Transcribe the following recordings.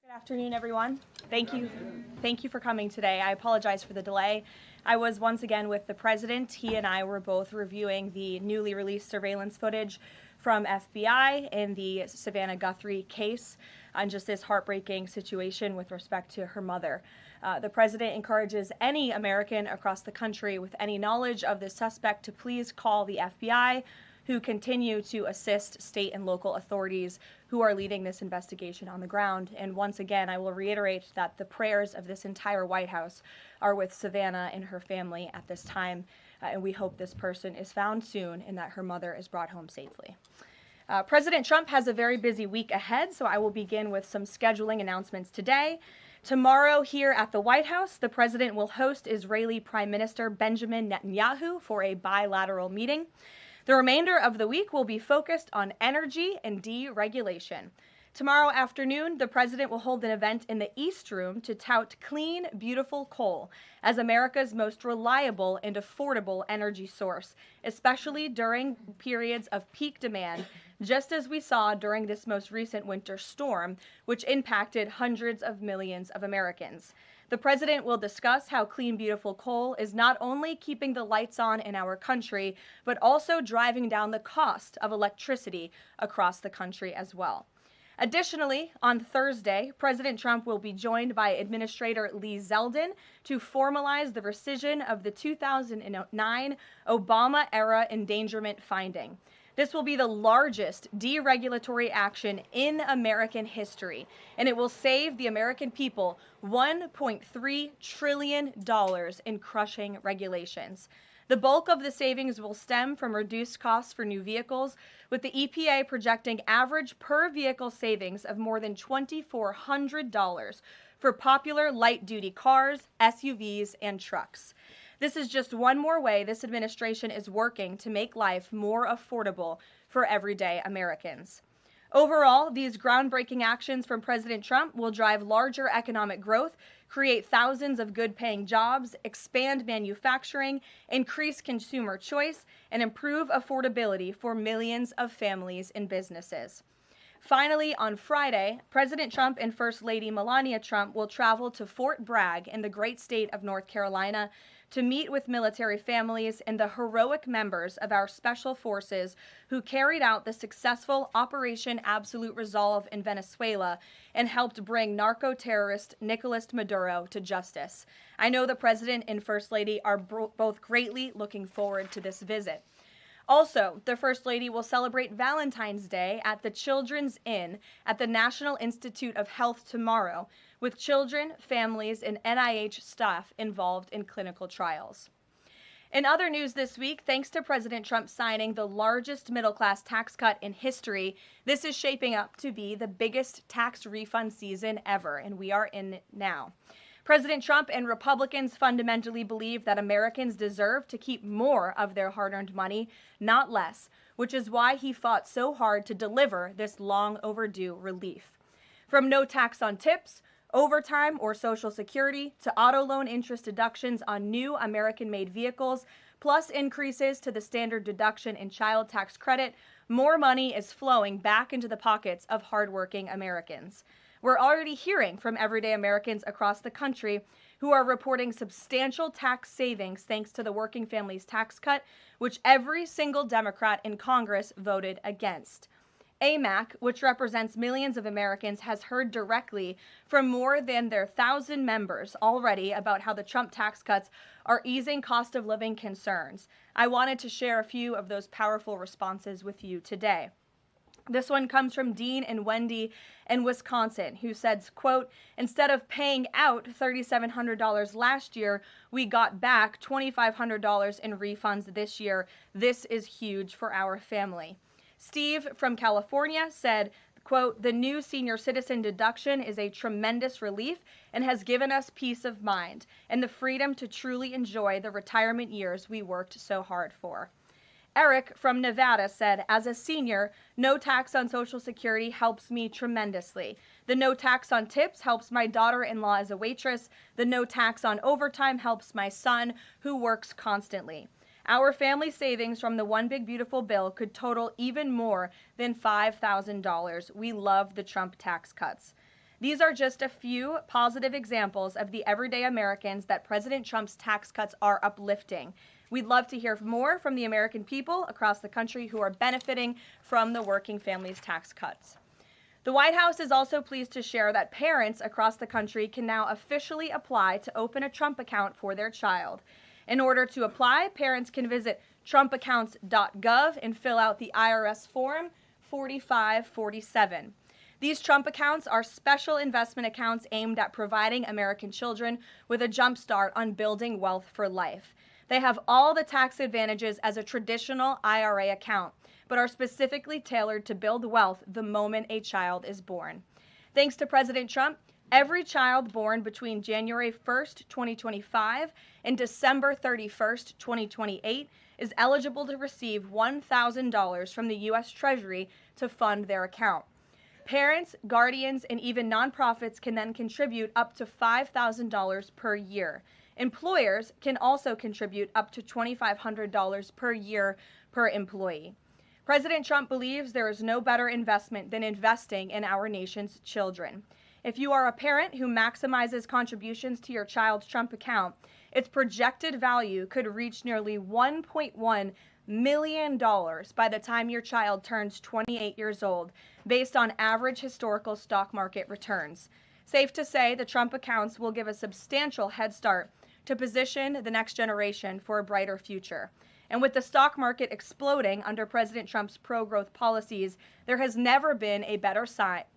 Good afternoon, everyone. Thank you. Thank you for coming today. I apologize for the delay. I was once again with the president. He and I were both reviewing the newly released surveillance footage from FBI in the Savannah Guthrie case on just this heartbreaking situation with respect to her mother. The president encourages any American across the country with any knowledge of the suspect to please call the FBI, who continue to assist state and local authorities who are leading this investigation on the ground. And once again, I will reiterate that the prayers of this entire White House are with Savannah and her family at this time, and we hope this person is found soon and that her mother is brought home safely. President Trump has a very busy week ahead, so I will begin with some scheduling announcements today. Tomorrow, here at the White House, the president will host Israeli Prime Minister Benjamin Netanyahu for a bilateral meeting. The remainder of the week will be focused on energy and deregulation. Tomorrow afternoon, the president will hold an event in the East Room to tout clean, beautiful coal as America's most reliable and affordable energy source, especially during periods of peak demand, just as we saw during this most recent winter storm, which impacted hundreds of millions of Americans. The president will discuss how clean, beautiful coal is not only keeping the lights on in our country, but also driving down the cost of electricity across the country as well. Additionally, on Thursday, President Trump will be joined by Administrator Lee Zeldin to formalize the rescission of the 2009 Obama-era endangerment finding. This will be the largest deregulatory action in American history, and it will save the American people $1.3 trillion in crushing regulations. The bulk of the savings will stem from reduced costs for new vehicles, with the EPA projecting average per vehicle savings of more than $2,400 for popular light-duty cars, SUVs, and trucks. This is just one more way this administration is working to make life more affordable for everyday Americans. Overall, these groundbreaking actions from President Trump will drive larger economic growth, create thousands of good-paying jobs, expand manufacturing, increase consumer choice, and improve affordability for millions of families and businesses. Finally, on Friday, President Trump and First Lady Melania Trump will travel to Fort Bragg in the great state of North Carolina to meet with military families and the heroic members of our special forces who carried out the successful Operation Absolute Resolve in Venezuela and helped bring narco-terrorist Nicolas Maduro to justice. I know the President and First Lady are both greatly looking forward to this visit. Also, the First Lady will celebrate Valentine's Day at the Children's Inn at the National Institute of Health tomorrow, with children, families, and NIH staff involved in clinical trials. In other news this week, thanks to President Trump signing the largest middle-class tax cut in history, this is shaping up to be the biggest tax refund season ever, and we are in it now. President Trump and Republicans fundamentally believe that Americans deserve to keep more of their hard-earned money, not less, which is why he fought so hard to deliver this long overdue relief. From no tax on tips, overtime, or Social Security, to auto loan interest deductions on new American-made vehicles, plus increases to the standard deduction in child tax credit, more money is flowing back into the pockets of hardworking Americans. We're already hearing from everyday Americans across the country who are reporting substantial tax savings thanks to the Working Families Tax Cut, which every single Democrat in Congress voted against. AMAC, which represents millions of Americans, has heard directly from more than their 1,000 members already about how the Trump tax cuts are easing cost of living concerns. I wanted to share a few of those powerful responses with you today. This one comes from Dean and Wendy in Wisconsin, who says, quote, "Instead of paying out $3,700 last year, we got back $2,500 in refunds this year. This is huge for our family." Steve from California said, quote, "The new senior citizen deduction is a tremendous relief and has given us peace of mind and the freedom to truly enjoy the retirement years we worked so hard for." Eric from Nevada said, "As a senior, no tax on Social Security helps me tremendously. The no tax on tips helps my daughter-in-law as a waitress. The no tax on overtime helps my son, who works constantly. Our family savings from the One Big Beautiful Bill could total even more than $5,000. We love the Trump tax cuts." These are just a few positive examples of the everyday Americans that President Trump's tax cuts are uplifting. We'd love to hear more from the American people across the country who are benefiting from the working families tax cuts. The White House is also pleased to share that parents across the country can now officially apply to open a Trump account for their child. In order to apply, parents can visit trumpaccounts.gov and fill out the IRS form 4547. These Trump accounts are special investment accounts aimed at providing American children with a jump start on building wealth for life. They have all the tax advantages as a traditional IRA account, but are specifically tailored to build wealth the moment a child is born. Thanks to President Trump, every child born between January 1st, 2025 and December 31st, 2028 is eligible to receive $1,000 from the U.S. Treasury to fund their account. Parents, guardians, and even nonprofits can then contribute up to $5,000 per year. Employers can also contribute up to $2,500 per year per employee. President Trump believes there is no better investment than investing in our nation's children. If you are a parent who maximizes contributions to your child's Trump account, its projected value could reach nearly $1.1 million by the time your child turns 28 years old, based on average historical stock market returns. Safe to say, the Trump accounts will give a substantial head start to position the next generation for a brighter future. And with the stock market exploding under President Trump's pro-growth policies, there has never been a better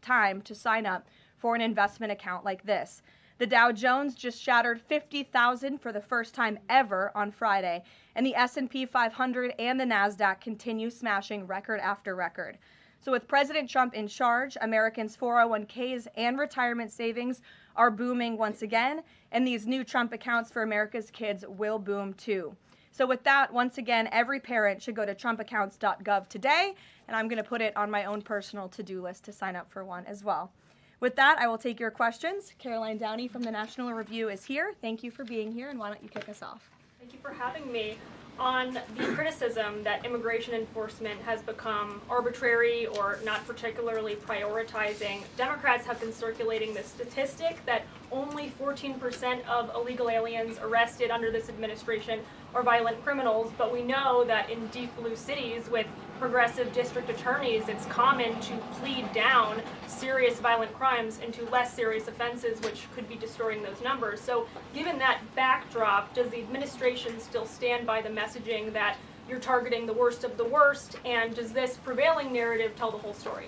time to sign up for an investment account like this. The Dow Jones just shattered 50,000 for the first time ever on Friday, and the S&P 500 and the NASDAQ continue smashing record after record. So with President Trump in charge, Americans' 401ks and retirement savings are booming once again, and these new Trump accounts for America's kids will boom too. So with that, once again, every parent should go to trumpaccounts.gov today, and I'm going to put it on my own personal to-do list to sign up for one as well. With that, I will take your questions. Karoline Downey from the National Review is here. Thank you for being here, and why don't you kick us off? Thank you for having me. On the criticism that immigration enforcement has become arbitrary or not particularly prioritizing, Democrats have been circulating the statistic that only 14% of illegal aliens arrested under this administration are violent criminals, but we know that in deep blue cities with progressive district attorneys, it's common to plead down serious violent crimes into less serious offenses, which could be distorting those numbers. So given that backdrop, does the administration still stand by the messaging that you're targeting the worst of the worst, and does this prevailing narrative tell the whole story?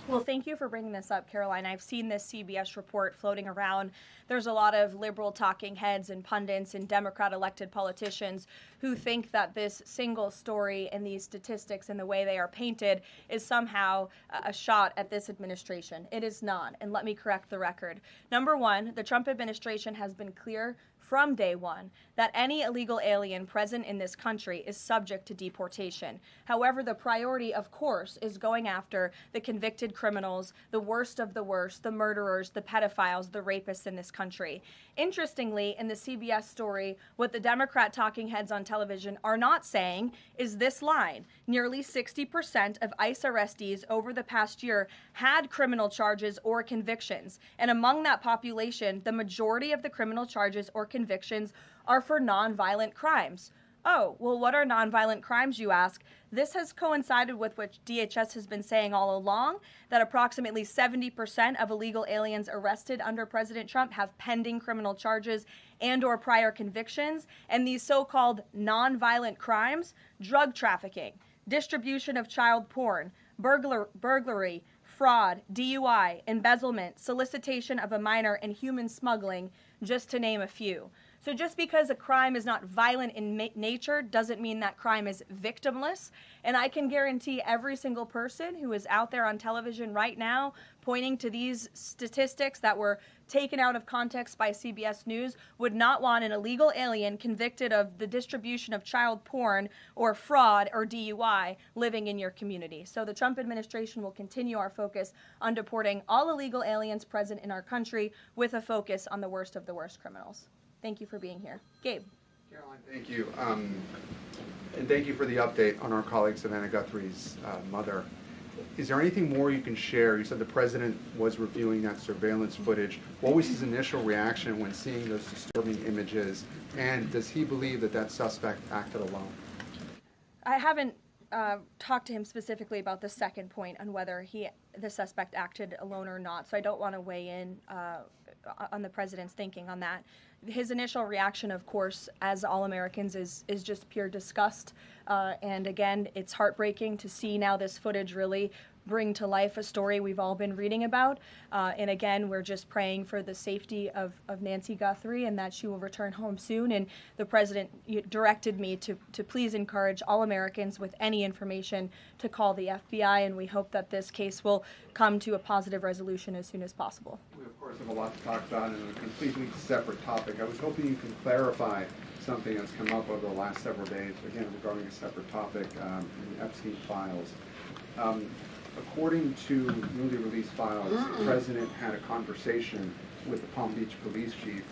Well, thank you for bringing this up, Karoline. I've seen this CBS report floating around. There's a lot of liberal talking heads and pundits and Democrat elected politicians who think that this single story and these statistics and the way they are painted is somehow a shot at this administration. It is not, and let me correct the record. Number one, the Trump administration has been clear from day one that any illegal alien present in this country is subject to deportation. However, the priority, of course, is going after the convicted criminals, the worst of the worst, the murderers, the pedophiles, the rapists in this country. Interestingly, in the CBS story, what the Democrat talking heads on television are not saying is this line. Nearly 60% of ICE arrestees over the past year had criminal charges or convictions. And among that population, the majority of the criminal charges or convictions are for nonviolent crimes. Oh, well, what are nonviolent crimes, you ask? This has coincided with what DHS has been saying all along, that approximately 70% of illegal aliens arrested under President Trump have pending criminal charges and or prior convictions. And these so-called nonviolent crimes, drug trafficking, distribution of child porn, burglary, fraud, DUI, embezzlement, solicitation of a minor, and human smuggling, just to name a few. So just because a crime is not violent in nature doesn't mean that crime is victimless. And I can guarantee every single person who is out there on television right now pointing to these statistics that were taken out of context by CBS News would not want an illegal alien convicted of the distribution of child porn or fraud or DUI living in your community. So the Trump administration will continue our focus on deporting all illegal aliens present in our country with a focus on the worst of the worst criminals. Thank you for being here. Gabe. Karoline, thank you. And thank you for the update on our colleague Savannah Guthrie's mother. Is there anything more you can share? You said the president was reviewing that surveillance footage. What was his initial reaction when seeing those disturbing images? And does he believe that that suspect acted alone? I haven't talked to him specifically about the second point on whether the suspect acted alone or not, so I don't want to weigh in on the president's thinking on that. His initial reaction, of course, as all Americans, is just pure disgust. And again, it's heartbreaking to see now this footage really bring to life a story we've all been reading about. And again, we're just praying for the safety of Nancy Guthrie and that she will return home soon. And the president directed me to please encourage all Americans with any information to call the FBI, and we hope that this case will come to a positive resolution as soon as possible. We, of course, have a lot to talk about in a completely separate topic. I was hoping you could clarify something that's come up over the last several days, again, regarding a separate topic in the Epstein files. According to newly released files, the president had a conversation with the Palm Beach police chief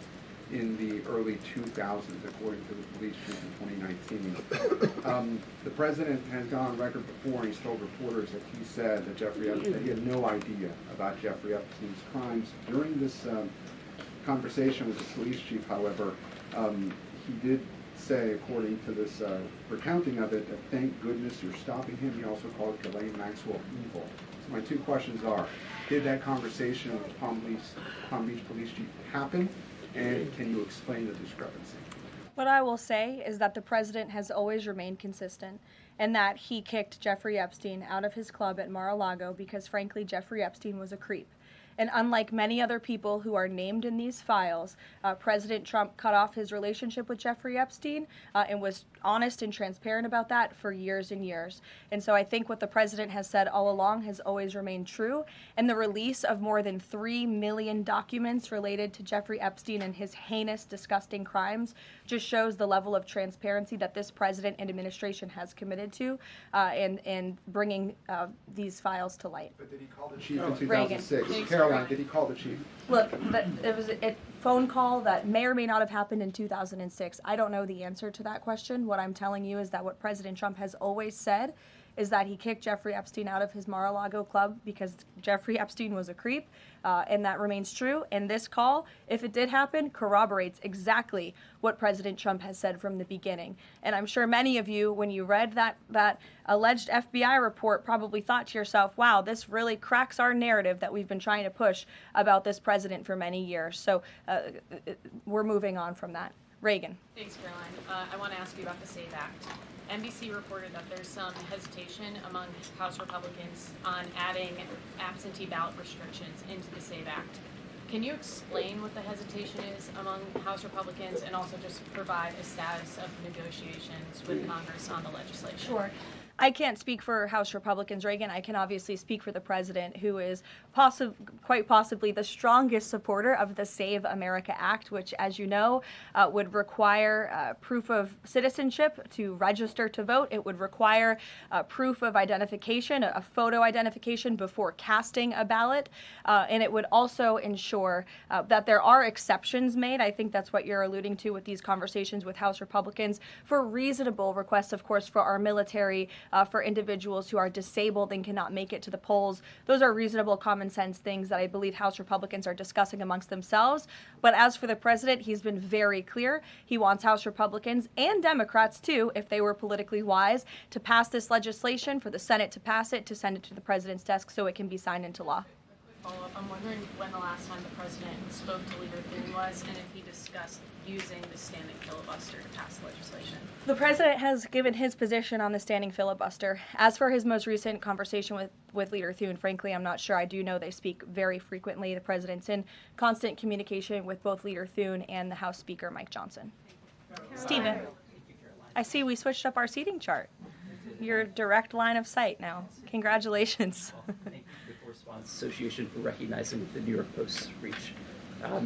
in the early 2000s, according to the police chief in 2019. The president has gone on record before, and he's told reporters that he said that he had no idea about Jeffrey Epstein's crimes. During this conversation with the police chief, however, he did say, according to this recounting of it, that thank goodness you're stopping him. He also called Karoline Maxwell evil. So my two questions are, did that conversation with the Palm Beach police chief happen? And can you explain the discrepancy? What I will say is that the president has always remained consistent, and that he kicked Jeffrey Epstein out of his club at Mar-a-Lago because, frankly, Jeffrey Epstein was a creep. And unlike many other people who are named in these files, President Trump cut off his relationship with Jeffrey Epstein and was honest and transparent about that for years and years. And so I think what the president has said all along has always remained true. And the release of more than 3 million documents related to Jeffrey Epstein and his heinous, disgusting crimes just shows the level of transparency that this president and administration has committed to in bringing these files to light. But did he call the chief in 2006? Caroline, did he call the chief? Look, it was a phone call that may or may not have happened in 2006. I don't know the answer to that question. What I'm telling you is that what President Trump has always said is that he kicked Jeffrey Epstein out of his Mar-a-Lago club because Jeffrey Epstein was a creep, and that remains true. And this call, if it did happen, corroborates exactly what President Trump has said from the beginning. And I'm sure many of you, when you read that alleged FBI report, probably thought to yourself, wow, this really cracks our narrative that we've been trying to push about this president for many years. So we're moving on from that. Reagan. Thanks, Caroline. I want to ask you about the SAVE Act. NBC reported that there's some hesitation among House Republicans on adding absentee ballot restrictions into the SAVE Act. Can you explain what the hesitation is among House Republicans and also just provide a status of negotiations with Congress on the legislation? Sure. I can't speak for House Republicans, Reagan. I can obviously speak for the president, who is quite possibly the strongest supporter of the Save America Act, which, as you know, would require proof of citizenship to register to vote. It would require proof of identification, a photo identification before casting a ballot. And it would also ensure that there are exceptions made. I think that's what you're alluding to with these conversations with House Republicans for reasonable requests, of course, for our military, for individuals who are disabled and cannot make it to the polls. Those are reasonable, common sense things that I believe House Republicans are discussing amongst themselves. But as for the president, he's been very clear. He wants House Republicans and Democrats, too, if they were politically wise, to pass this legislation, for the Senate to pass it, to send it to the president's desk so it can be signed into law. Follow-up. I'm wondering when the last time the president spoke to Leader Thune was, and if he discussed using the standing filibuster to pass legislation. The president has given his position on the standing filibuster. As for his most recent conversation with Leader Thune, frankly, I'm not sure. I do know they speak very frequently. The president's in constant communication with both Leader Thune and the House Speaker, Mike Johnson. Stephen, I see we switched up our seating chart. Your direct line of sight now. Congratulations. Response Association for recognizing the New York Post's reach.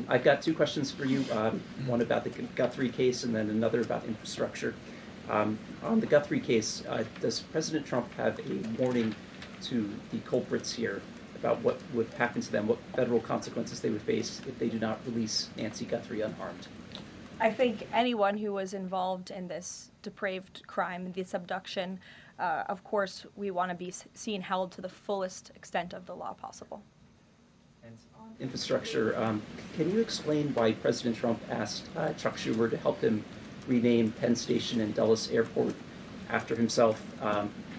I've got two questions for you, one about the Guthrie case and then another about infrastructure. On the Guthrie case, does President Trump have a warning to the culprits here about what would happen to them, what federal consequences they would face if they do not release Nancy Guthrie unharmed? I think anyone who was involved in this depraved crime, this abduction, of course, we want to be seen held to the fullest extent of the law possible. Infrastructure, can you explain why President Trump asked Chuck Schumer to help him rename Penn Station and Dulles Airport after himself?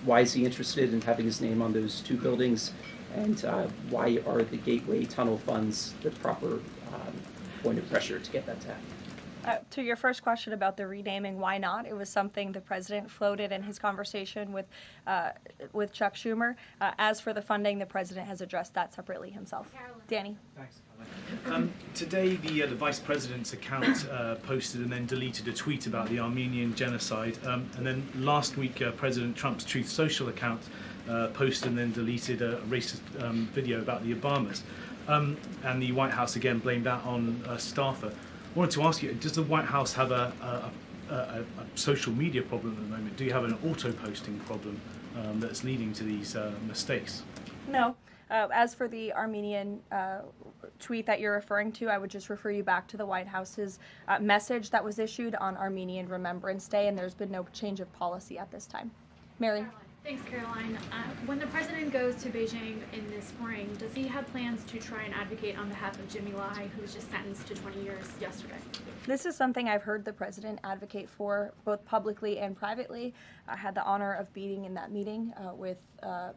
Why is he interested in having his name on those two buildings? And why are the Gateway Tunnel funds the proper point of pressure to get that to happen? To your first question about the renaming, why not? It was something the president floated in his conversation with Chuck Schumer. As for the funding, the president has addressed that separately himself. Karoline. Danny. Thanks, Karoline. Today, the vice president's account posted and then deleted a tweet about the Armenian genocide. And then last week, President Trump's Truth Social account posted and then deleted a racist video about the Obamas. And the White House again blamed that on a staffer. I wanted to ask you, does the White House have a social media problem at the moment? Do you have an auto-posting problem that's leading to these mistakes? No. As for the Armenian tweet that you're referring to, I would just refer you back to the White House's message that was issued on Armenian Remembrance Day, and there's been no change of policy at this time. Mary? Thanks, Caroline. When the president goes to Beijing in the spring, does he have plans to try and advocate on behalf of Jimmy Lai, who was just sentenced to 20 years yesterday? This is something I've heard the president advocate for both publicly and privately. I had the honor of being in that meeting with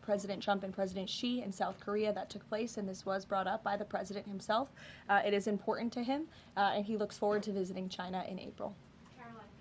President Trump and President Xi in South Korea that took place, and this was brought up by the president himself. It is important to him, and he looks forward to visiting China in April.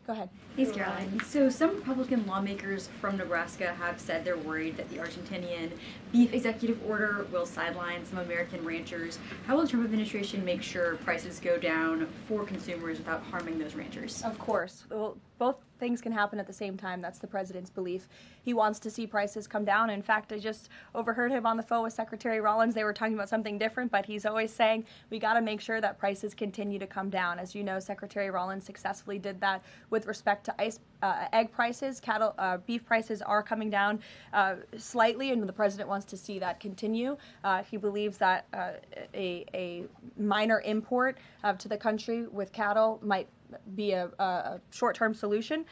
Go ahead. Thanks, Caroline. So some Republican lawmakers from Nebraska have said they're worried that the Argentinian beef executive order will sideline some American ranchers. How will the Trump administration make sure prices go down for consumers without harming those ranchers? Of course. Well, both things can happen at the same time. That's the president's belief. He wants to see prices come down. In fact, I just overheard him on the phone with Secretary Rollins. They were talking about something different, but he's always saying we got to make sure that prices continue to come down. As you know, Secretary Rollins successfully did that with respect to egg prices. Beef prices are coming down slightly, and the president wants to see that continue. He believes that a minor import to the country with cattle might be a short-term solution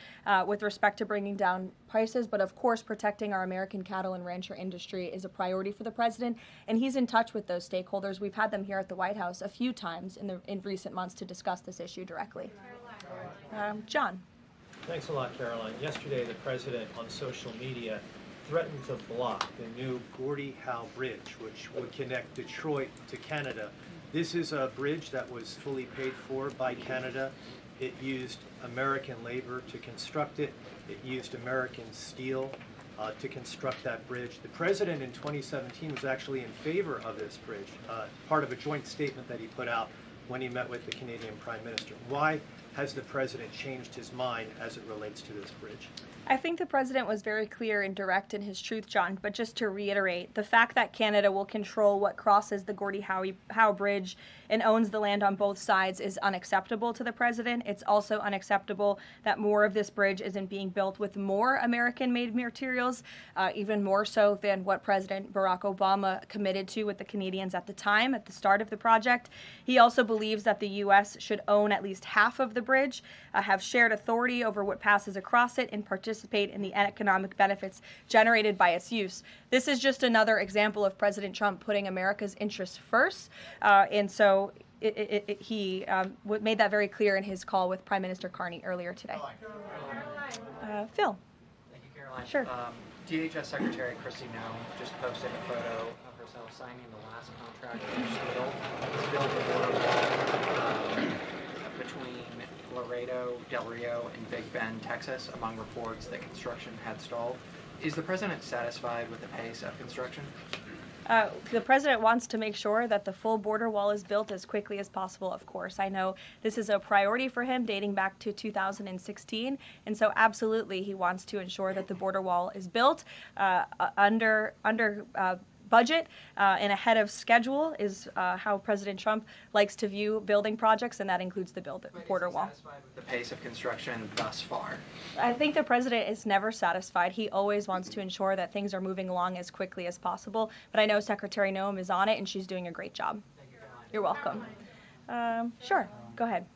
with respect to bringing down prices, but of course protecting our American cattle and rancher industry is a priority for the president, and he's in touch with those stakeholders. We've had them here at the White House a few times in recent months to discuss this issue directly. John. Thanks a lot, Caroline. Yesterday, the president on social media threatened to block the new Gordie Howe Bridge, which would connect Detroit to Canada. This is a bridge that was fully paid for by Canada. It used American labor to construct it. It used American steel to construct that bridge. The president in 2017 was actually in favor of this bridge, part of a joint statement that he put out when he met with the Canadian Prime Minister. Why has the president changed his mind as it relates to this bridge? I think the president was very clear and direct in his truth, John, but just to reiterate, the fact that Canada will control what crosses the Gordie Howe Bridge and owns the land on both sides is unacceptable to the president. It's also unacceptable that more of this bridge isn't being built with more American-made materials, even more so than what President Barack Obama committed to with the Canadians at the time, at the start of the project. He also believes that the U.S. should own at least half of the bridge, have shared authority over what passes across it, and participate in the economic benefits generated by its use. This is just another example of President Trump putting America's interests first, and so he made that very clear in his call with Prime Minister Carney earlier today. Phil. Thank you, Caroline. Sure. DHS Secretary Kristi Noem just posted a photo of herself signing the last contract to build the border wall between Laredo, Del Rio, and Big Bend, Texas, among reports that construction had stalled. Is the president satisfied with the pace of construction? The president wants to make sure that the full border wall is built as quickly as possible, of course. I know this is a priority for him dating back to 2016, and so absolutely he wants to ensure that the border wall is built under budget and ahead of schedule is how President Trump likes to view building projects, and that includes the border wall. Is he satisfied with the pace of construction thus far? I think the president is never satisfied. He always wants to ensure that things are moving along as quickly as possible, but I know Secretary Noem is on it, and she's doing a great job. Thank you, Caroline. You're welcome. Sure, go ahead.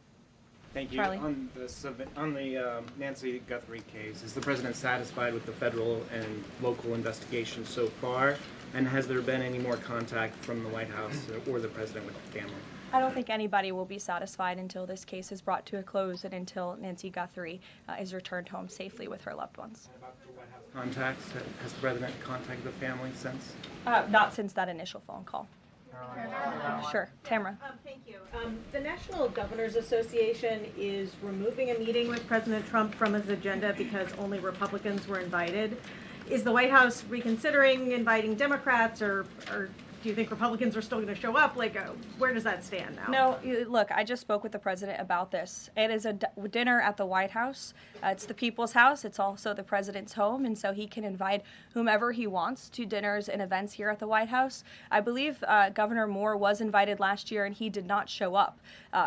Thank you. Charlie. On the Nancy Guthrie case, is the president satisfied with the federal and local investigation so far? And has there been any more contact from the White House or the president with the family? I don't think anybody will be satisfied until this case is brought to a close and until Nancy Guthrie is returned home safely with her loved ones. Contacts? Has the president contacted the family since? Not since that initial phone call. Sure. Tamara. Thank you. The National Governors Association is removing a meeting with President Trump from his agenda because only Republicans were invited. Is the White House reconsidering inviting Democrats, or do you think Republicans are still going to show up? Like, where does that stand now? No, look, I just spoke with the president about this. It is a dinner at the White House. It's the people's house. It's also the president's home, and so he can invite whomever he wants to dinners and events here at the White House. I believe Governor Moore was invited last year, and he did not show up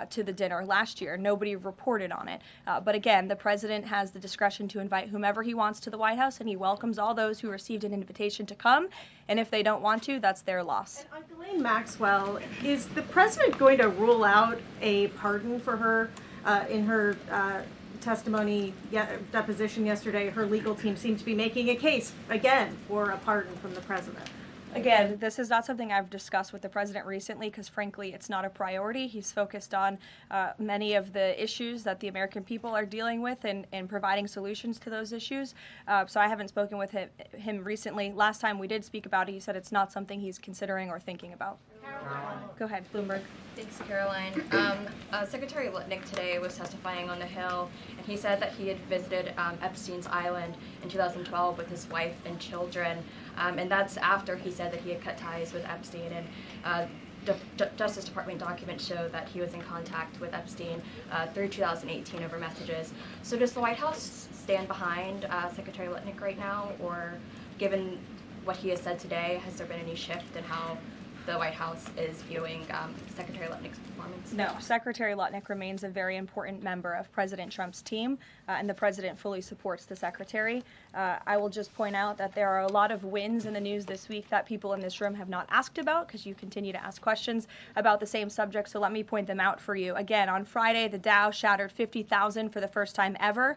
to the dinner last year. Nobody reported on it. But again, the president has the discretion to invite whomever he wants to the White House, and he welcomes all those who received an invitation to come. And if they don't want to, that's their loss. And on Ghislaine Maxwell, is the president going to rule out a pardon for her in her testimony, deposition yesterday? Her legal team seemed to be making a case, again, for a pardon from the president. Again, this is not something I've discussed with the president recently because, frankly, it's not a priority. He's focused on many of the issues that the American people are dealing with and providing solutions to those issues. So I haven't spoken with him recently. Last time we did speak about it, he said it's not something he's considering or thinking about. Go ahead, Bloomberg. Thanks, Caroline. Secretary Litnick today was testifying on the Hill, and he said that he had visited Epstein's Island in 2012 with his wife and children, and that's after he said that he had cut ties with Epstein, and Justice Department documents show that he was in contact with Epstein through 2018 over messages. So does the White House stand behind Secretary Litnick right now, or given what he has said today, has there been any shift in how the White House is viewing Secretary Lutnick's performance? No, Secretary Lutnick remains a very important member of President Trump's team, and the president fully supports the secretary. I will just point out that there are a lot of wins in the news this week that people in this room have not asked about because you continue to ask questions about the same subject, so let me point them out for you. Again, on Friday, the Dow shattered 50,000 for the first time ever.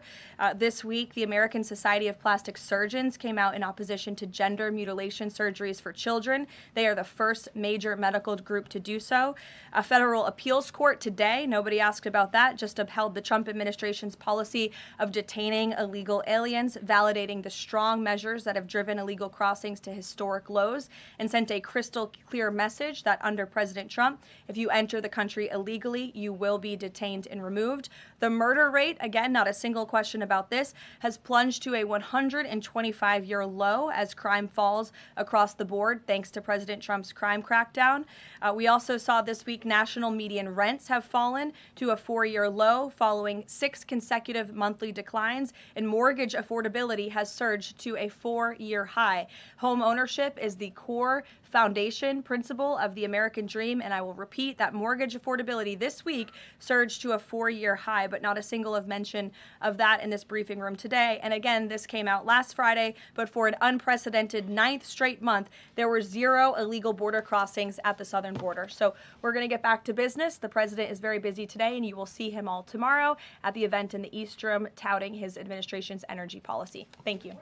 This week, the American Society of Plastic Surgeons came out in opposition to gender mutilation surgeries for children. They are the first major medical group to do so. A federal appeals court today, nobody asked about that, just upheld the Trump administration's policy of detaining illegal aliens, validating the strong measures that have driven illegal crossings to historic lows, and sent a crystal clear message that under President Trump, if you enter the country illegally, you will be detained and removed. The murder rate, again, not a single question about this, has plunged to a 125-year low as crime falls across the board thanks to President Trump's crime crackdown. We also saw this week national median rents have fallen to a 4-year low following 6 consecutive monthly declines, and mortgage affordability has surged to a 4-year high. Home ownership is the core foundation principle of the American dream, and I will repeat that mortgage affordability this week surged to a 4-year high, but not a single of mention of that in this briefing room today. And again, this came out last Friday, but for an unprecedented 9th straight month, there were 0 illegal border crossings at the southern border. So we're going to get back to business. The president is very busy today, and you will see him all tomorrow at the event in the East Room touting his administration's energy policy. Thank you.